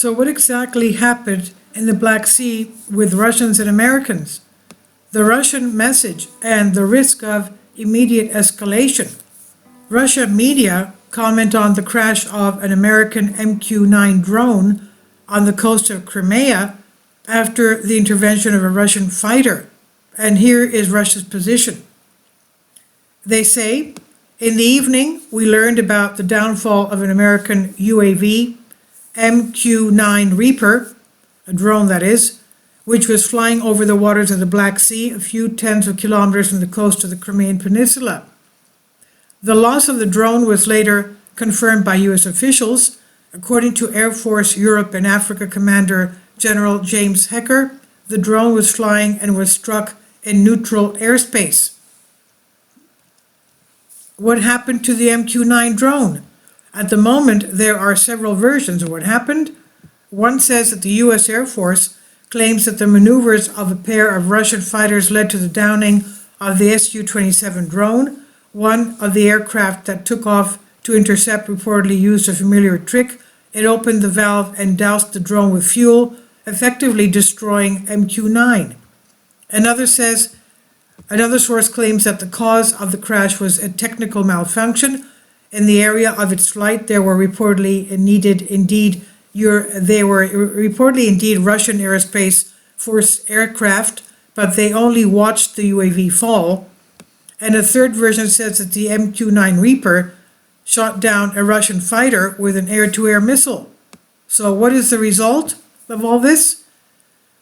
So what exactly happened in the Black Sea with Russians and Americans? The Russian message and the risk of immediate escalation. Russia media comment on the crash of an American MQ-9 drone on the coast of Crimea after the intervention of a Russian fighter. And here is Russia's position. They say, in the evening, we learned about the downfall of an American UAV, MQ-9 Reaper, a drone that is, which was flying over the waters of the Black Sea a few tens of kilometers from the coast of the Crimean Peninsula. The loss of the drone was later confirmed by U.S. officials. According to Air Force Europe and Africa Commander General James Hecker, the drone was flying and was struck in neutral airspace. What happened to the MQ-9 drone? At the moment, there are several versions of what happened. One says that the U.S. Air Force claims that the maneuvers of a pair of Russian fighters led to the downing of the Su-27 drone. One of the aircraft that took off to intercept reportedly used a familiar trick. It opened the valve and doused the drone with fuel, effectively destroying MQ-9. Another source claims that the cause of the crash was a technical malfunction. In the area of its flight, there were reportedly indeed Russian Aerospace Force aircraft, but they only watched the UAV fall. And a third version says that the MQ-9 Reaper shot down a Russian fighter with an air-to-air missile. So what is the result of all this?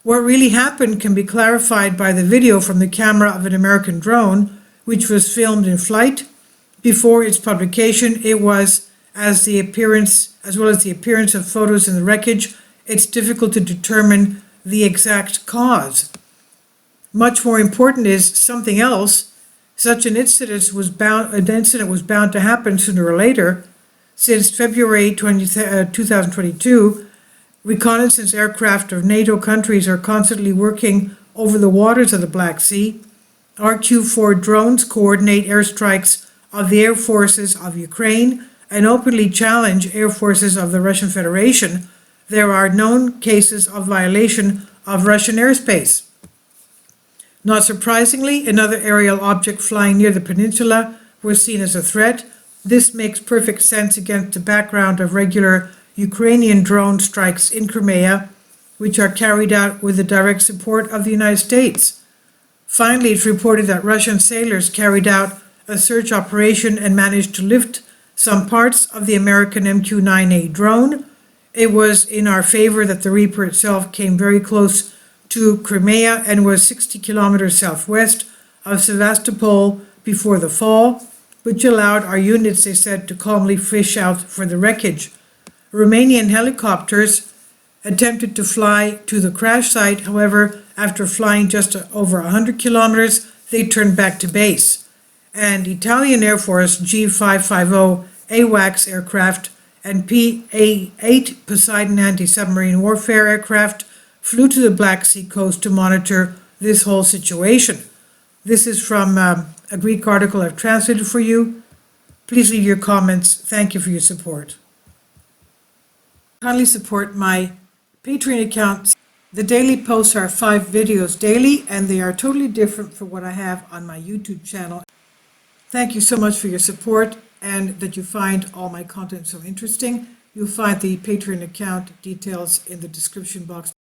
What really happened can be clarified by the video from the camera of an American drone, which was filmed in flight. Before its publication, it was, as well as the appearance of photos in the wreckage, it's difficult to determine the exact cause. Much more important is something else. Such an incident was bound to happen sooner or later. Since February 2022, reconnaissance aircraft of NATO countries are constantly working over the waters of the Black Sea. RQ-4 drones coordinate airstrikes of the air forces of Ukraine and openly challenge air forces of the Russian Federation. There are known cases of violation of Russian airspace. Not surprisingly, another aerial object flying near the peninsula was seen as a threat. This makes perfect sense against the background of regular Ukrainian drone strikes in Crimea, which are carried out with the direct support of the United States. Finally, it's reported that Russian sailors carried out a search operation and managed to lift some parts of the American MQ-9A drone. It was in our favor that the Reaper itself came very close to Crimea and was 60 kilometers southwest of Sevastopol before the fall, which allowed our units, they said, to calmly fish out for the wreckage. Romanian helicopters attempted to fly to the crash site. However, after flying just over 100 kilometers, they turned back to base. And Italian Air Force G550 AWACS aircraft and P-8 Poseidon anti-submarine warfare aircraft flew to the Black Sea coast to monitor this whole situation. This is from a Greek article I've translated for you. Please leave your comments. Thank you for your support. Kindly support my Patreon account. The daily posts are 5 videos daily, and they are totally different from what I have on my YouTube channel. Thank you so much for your support and that you find all my content so interesting. You'll find the Patreon account details in the description box.